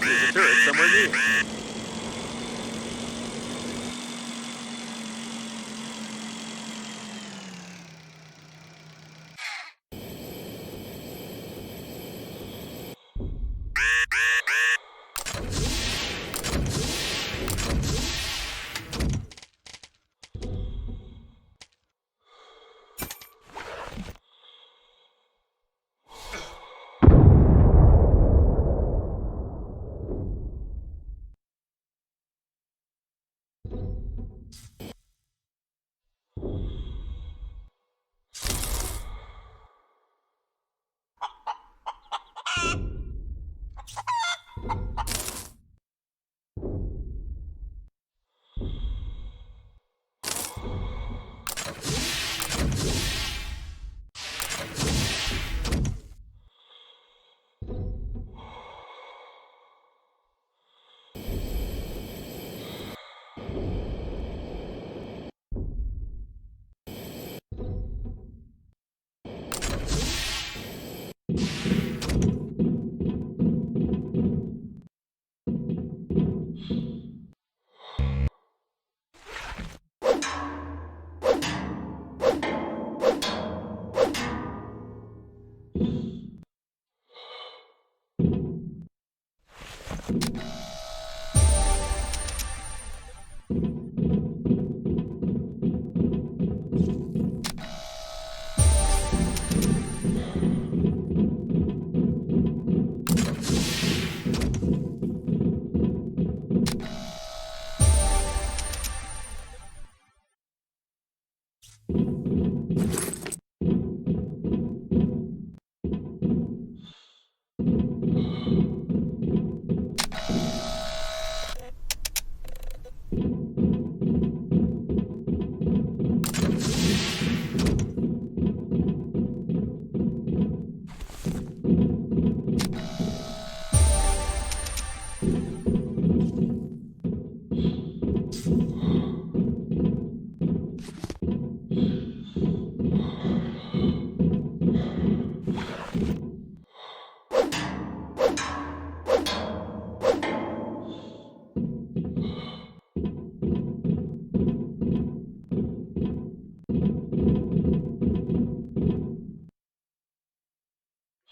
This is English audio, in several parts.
There's a turret somewhere near.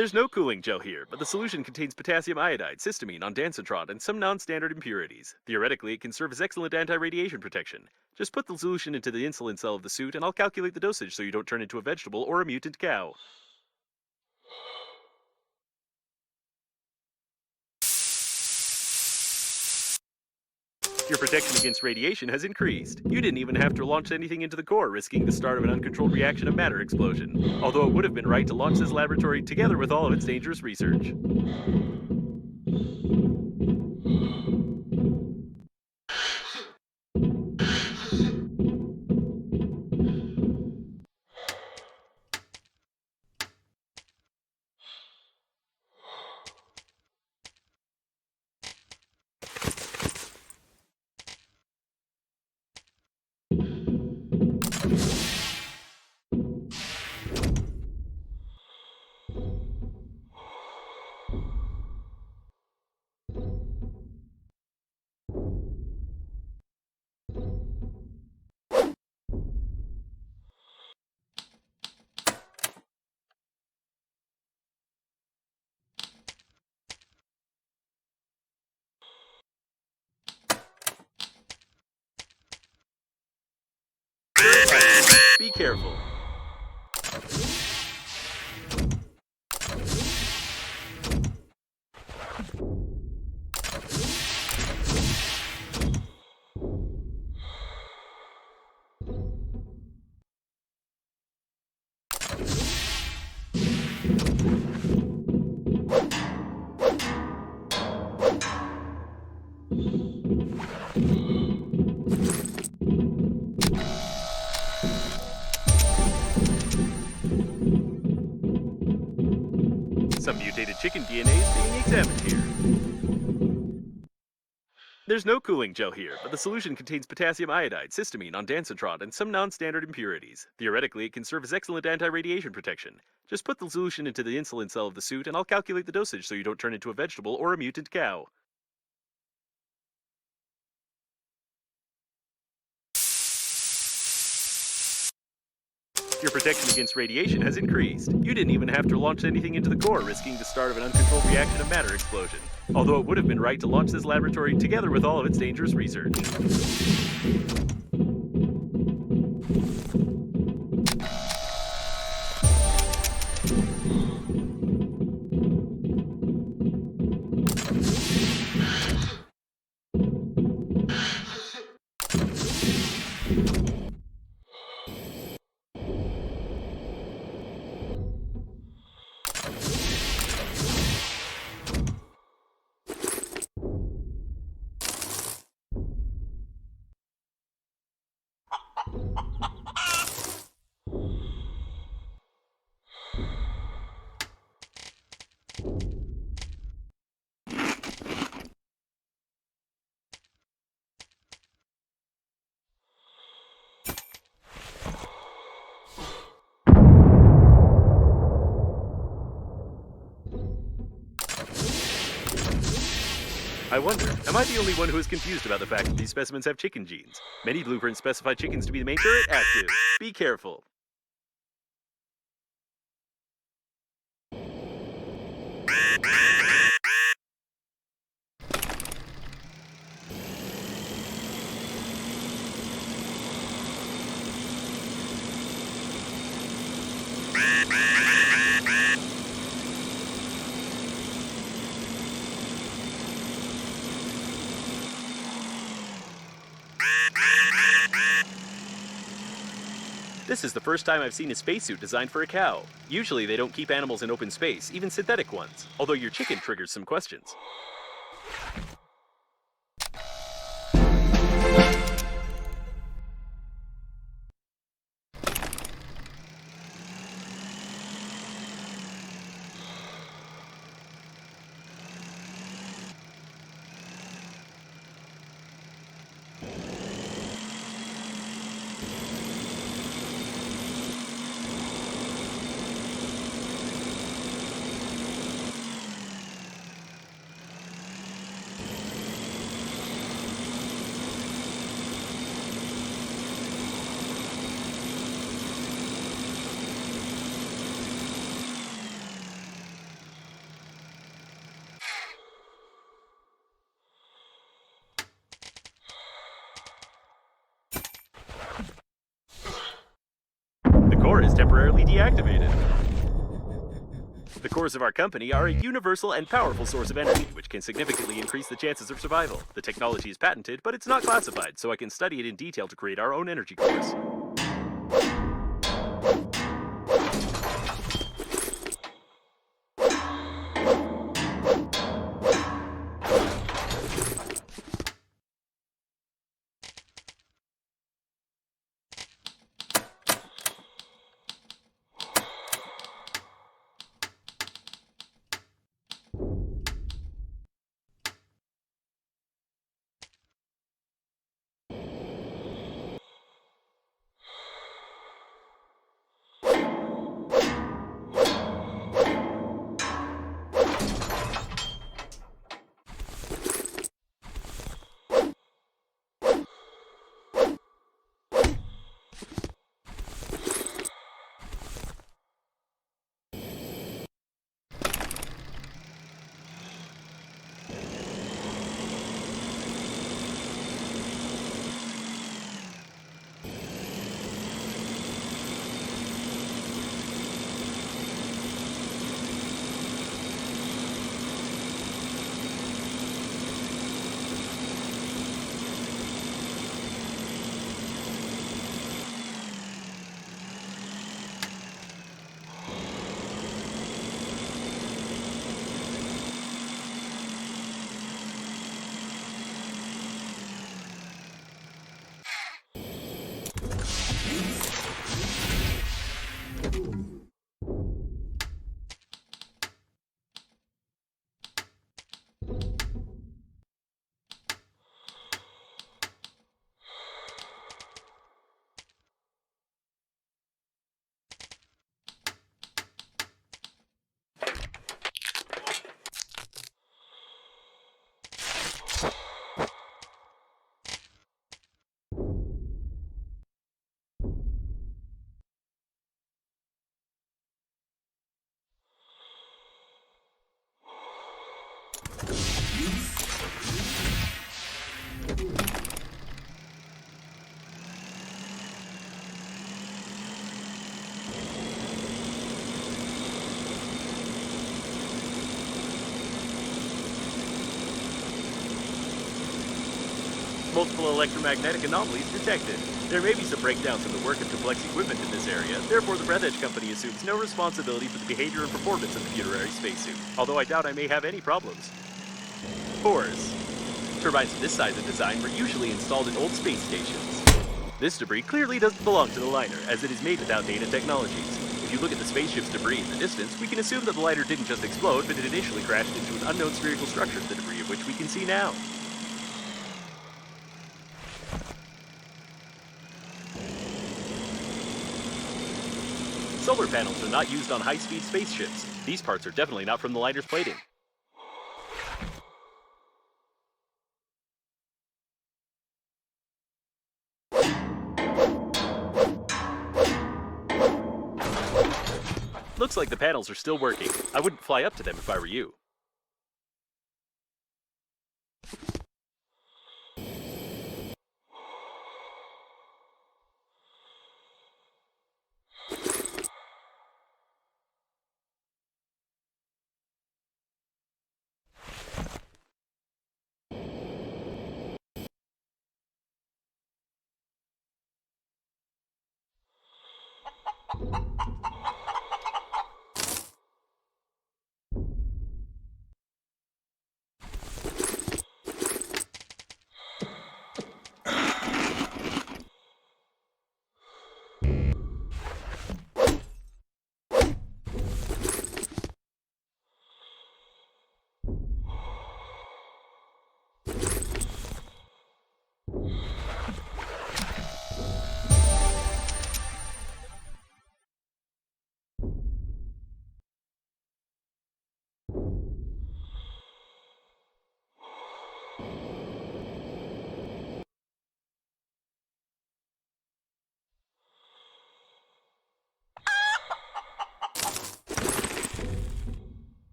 There's no cooling gel here, but the solution contains potassium iodide, cysteamine, ondansetron, and some non-standard impurities. Theoretically, it can serve as excellent anti-radiation protection. Just put the solution into the insulin cell of the suit, and I'll calculate the dosage so you don't turn into a vegetable or a mutant cow. Your protection against radiation has increased. You didn't even have to launch anything into the core, risking the start of an uncontrolled reaction of matter explosion. Although it would have been right to launch this laboratory together with all of its dangerous research. Be careful. Some mutated chicken DNA is being examined here. There's no cooling gel here, but the solution contains potassium iodide, cysteamine, ondansetron, and some non-standard impurities. Theoretically, it can serve as excellent anti-radiation protection. Just put the solution into the insulin cell of the suit, and I'll calculate the dosage so you don't turn into a vegetable or a mutant cow. Your protection against radiation has increased. You didn't even have to launch anything into the core, risking the start of an uncontrolled reaction of matter explosion. Although it would have been right to launch this laboratory together with all of its dangerous research. I wonder, am I the only one who is confused about the fact that these specimens have chicken genes? Many blueprints specify chickens to be the main turret active. Be careful. This is the first time I've seen a spacesuit designed for a cow. Usually they don't keep animals in open space, even synthetic ones. Although your chicken triggers some questions. The core is temporarily deactivated. The cores of our company are a universal and powerful source of energy, which can significantly increase the chances of survival. The technology is patented, but it's not classified, so I can study it in detail to create our own energy cores. Multiple electromagnetic anomalies detected. There may be some breakdowns in the work of complex equipment in this area, therefore the Breathedge company assumes no responsibility for the behavior and performance of the funerary spacesuit, although I doubt I may have any problems. Cores. Turbines of this size and design were usually installed in old space stations. This debris clearly doesn't belong to the liner, as it is made with outdated technologies. If you look at the spaceship's debris in the distance, we can assume that the liner didn't just explode, but it initially crashed into an unknown spherical structure, the debris of which we can see now. Solar panels are not used on high-speed spaceships. These parts are definitely not from the liner's plating. Looks like the panels are still working. I wouldn't fly up to them if I were you.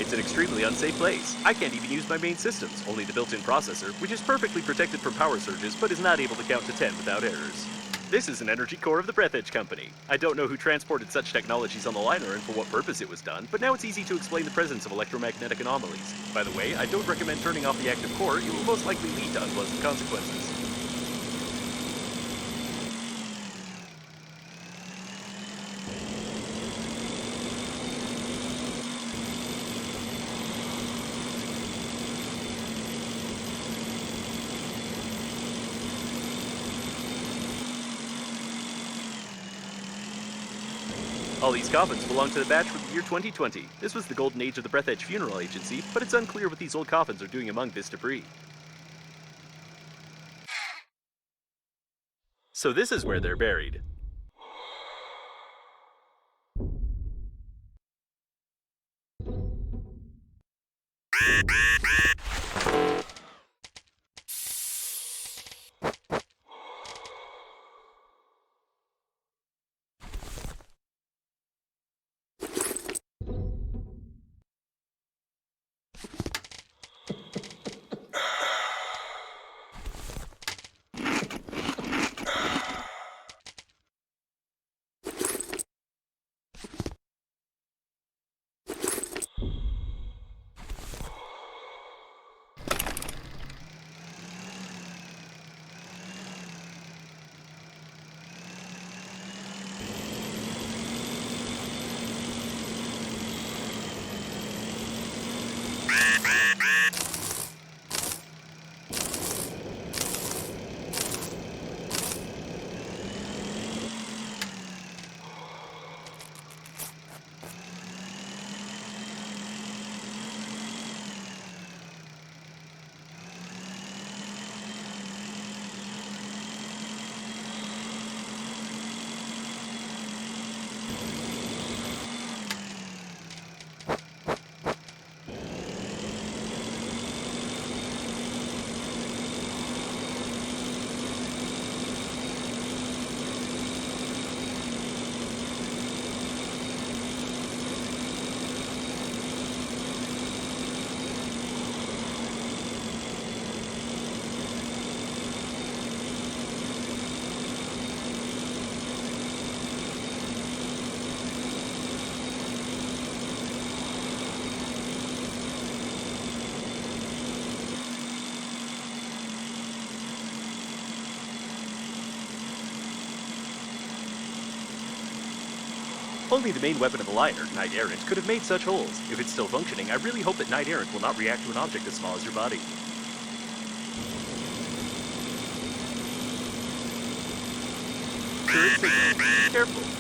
It's an extremely unsafe place. I can't even use my main systems, only the built-in processor, which is perfectly protected from power surges but is not able to count to 10 without errors. This is an energy core of the Breathedge company. I don't know who transported such technologies on the liner and for what purpose it was done, but now it's easy to explain the presence of electromagnetic anomalies. By the way, I don't recommend turning off the active core, it will most likely lead to unpleasant consequences. All these coffins belong to the batch from the year 2020. This was the golden age of the Breathedge Funeral Agency, but it's unclear what these old coffins are doing among this debris. So this is where they're buried. Only the main weapon of the liner, Knight Errant, could have made such holes. If it's still functioning, I really hope that Knight Errant will not react to an object as small as your body. Turret signal. Be careful.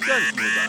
Guns nearby.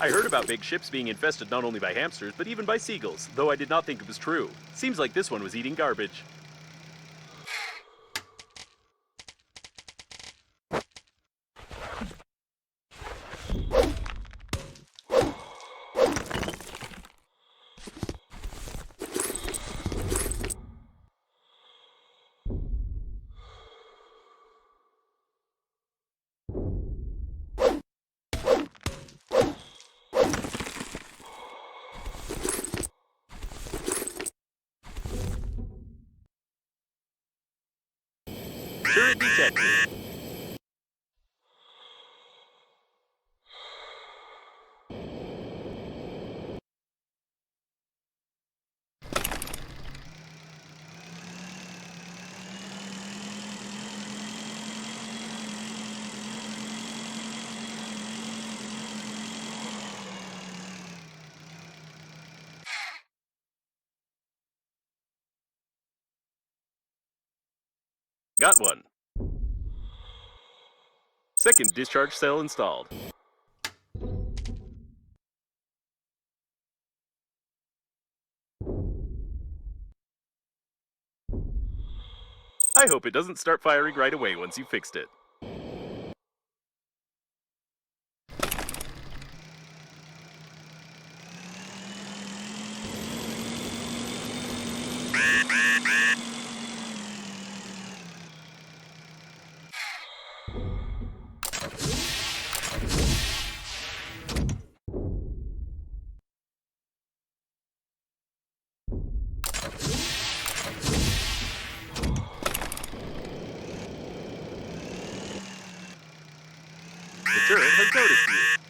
I heard about big ships being infested not only by hamsters, but even by seagulls, though I did not think it was true. Seems like this one was eating garbage. Turret detected. Got one. Second discharge cell installed. I hope it doesn't start firing right away once you fixed it. The turret has noticed you.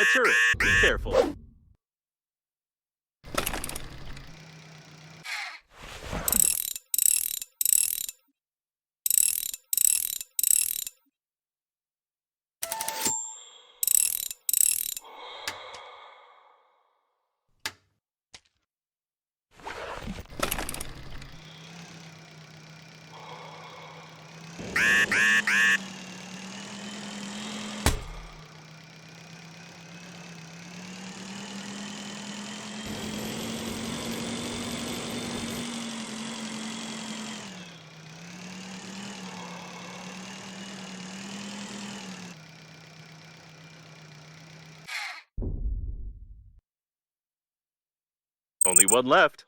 A turret. Be careful. Only one left.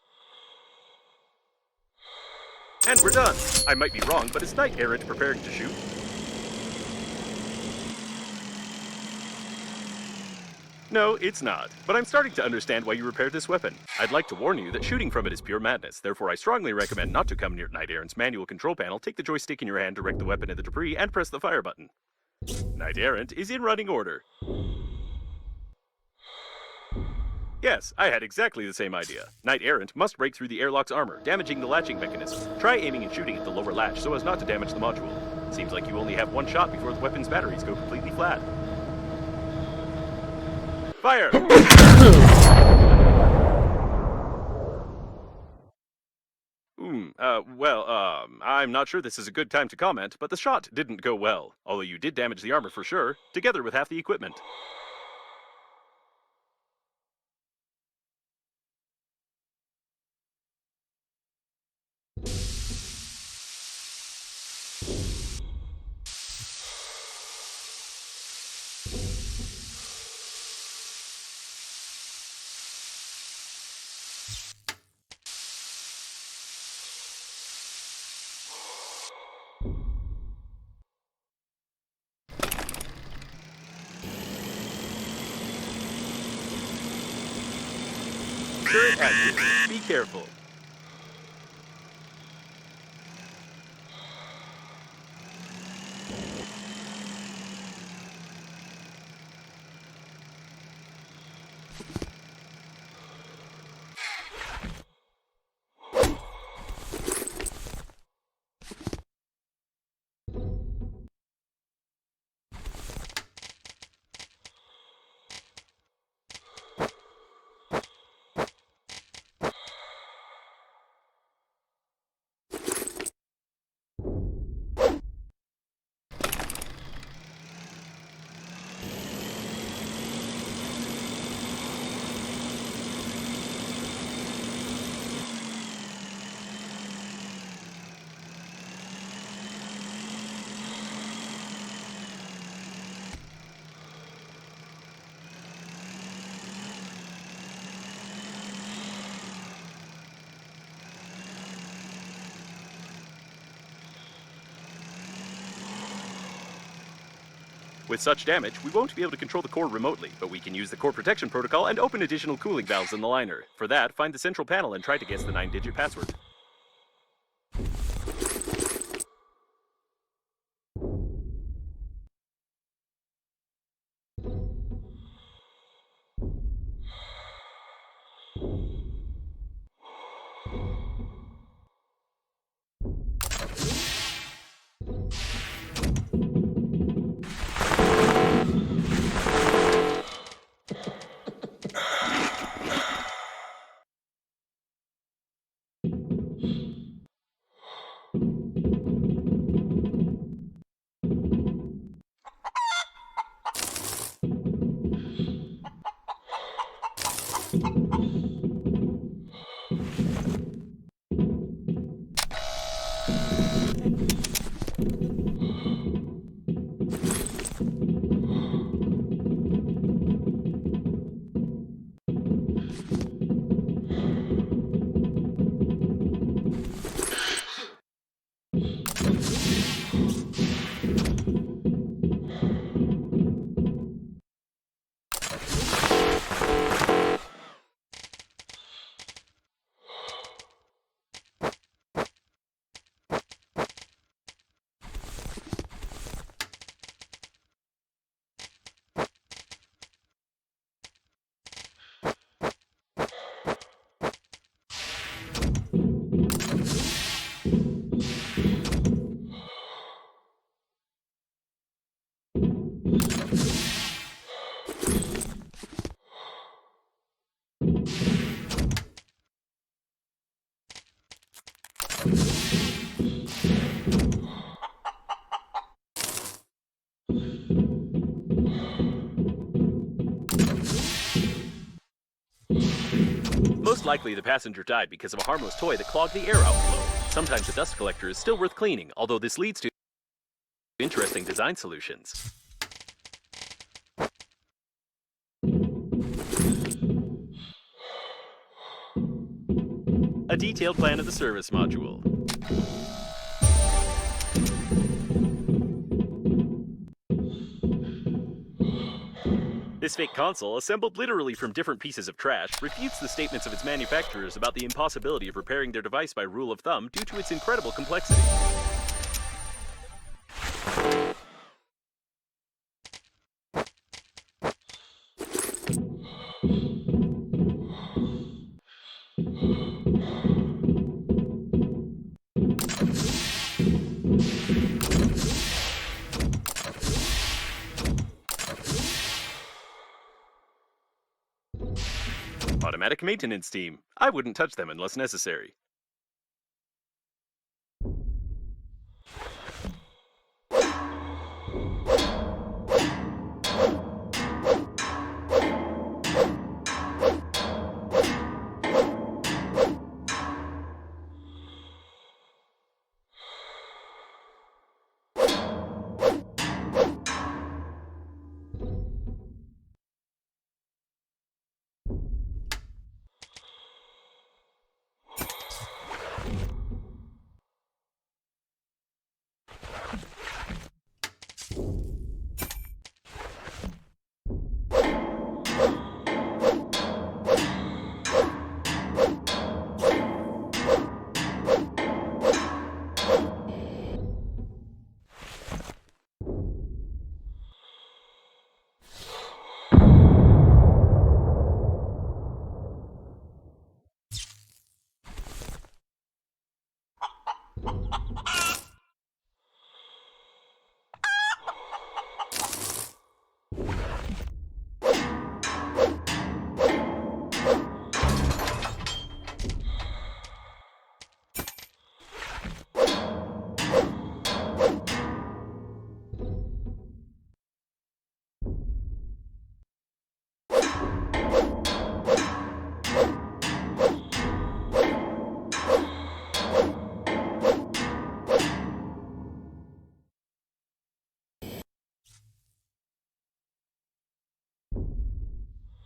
And we're done. I might be wrong, but is Knight Errant preparing to shoot? No, it's not. But I'm starting to understand why you repaired this weapon. I'd like to warn you that shooting from it is pure madness. Therefore, I strongly recommend not to come near Knight Errant's manual control panel, take the joystick in your hand, direct the weapon at the debris, and press the fire button. Knight Errant is in running order. Yes, I had exactly the same idea. Knight Errant must break through the airlock's armor, damaging the latching mechanism. Try aiming and shooting at the lower latch so as not to damage the module. Seems like you only have one shot before the weapon's batteries go completely flat. Fire! I'm not sure this is a good time to comment, but the shot didn't go well. Although you did damage the armor for sure, together with half the equipment. Turret active. Be careful. With such damage, we won't be able to control the core remotely, but we can use the core protection protocol and open additional cooling valves in the liner. For that, find the central panel and try to guess the 9-digit password. Most likely the passenger died because of a harmless toy that clogged the air outflow. Sometimes a dust collector is still worth cleaning, although this leads to interesting design solutions. A detailed plan of the service module. This fake console, assembled literally from different pieces of trash, refutes the statements of its manufacturers about the impossibility of repairing their device by rule of thumb due to its incredible complexity. Automatic maintenance team. I wouldn't touch them unless necessary.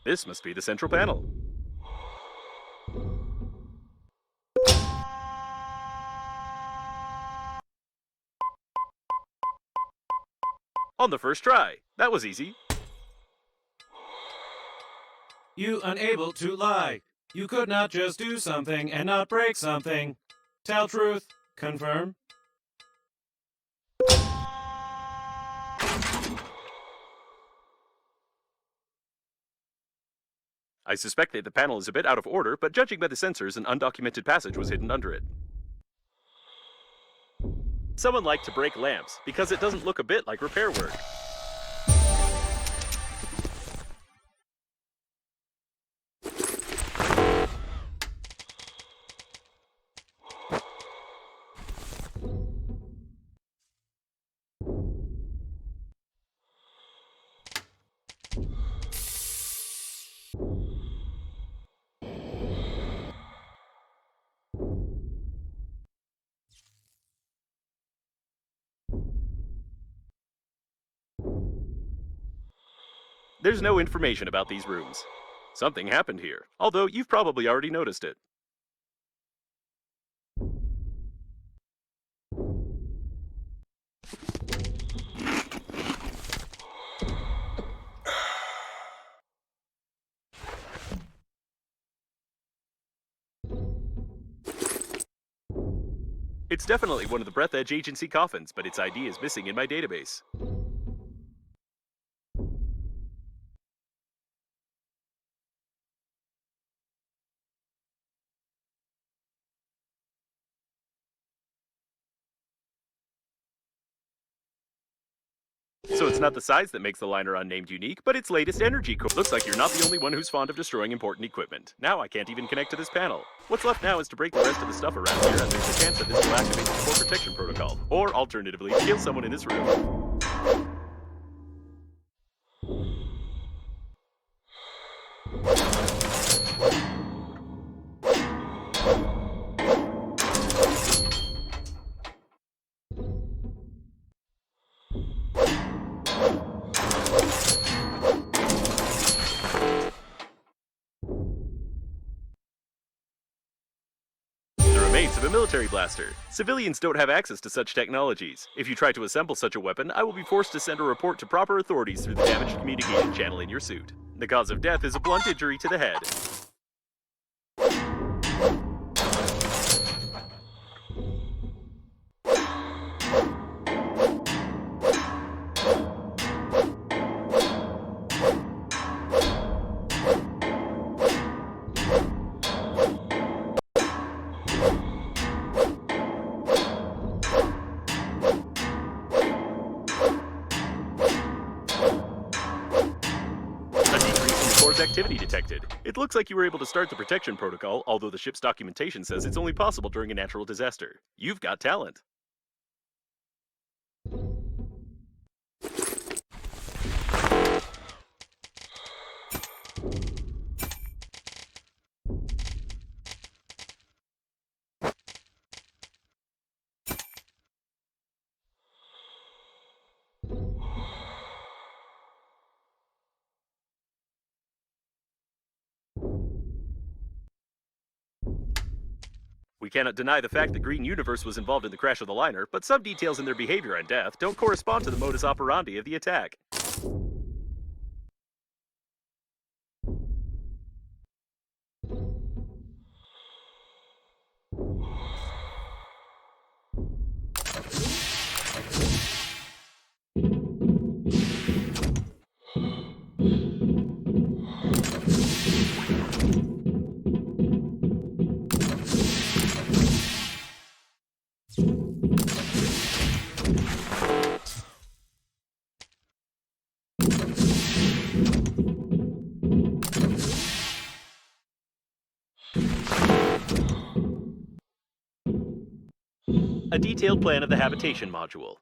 This must be the central panel. On the first try. That was easy. You unable to lie. You could not just do something and not break something. Tell truth. Confirm. I suspect that the panel is a bit out of order, but judging by the sensors, an undocumented passage was hidden under it. Someone liked to break lamps, because it doesn't look a bit like repair work. There's no information about these rooms. Something happened here, although you've probably already noticed it. It's definitely one of the Breathedge agency coffins, but its ID is missing in my database. So it's not the size that makes the liner unnamed unique, but its latest energy core. Looks like you're not the only one who's fond of destroying important equipment. Now I can't even connect to this panel. What's left now is to break the rest of the stuff around here, and there's a chance that this will activate the core protection protocol. Or, alternatively, kill someone in this room. of a military blaster. Civilians don't have access to such technologies. If you try to assemble such a weapon, I will be forced to send a report to proper authorities through the damaged communication channel in your suit. The cause of death is a blunt injury to the head. Activity detected. It looks like you were able to start the protection protocol, although the ship's documentation says it's only possible during a natural disaster. You've got talent. We cannot deny the fact that Green Universe was involved in the crash of the liner, but some details in their behavior and death don't correspond to the modus operandi of the attack. A detailed plan of the habitation module.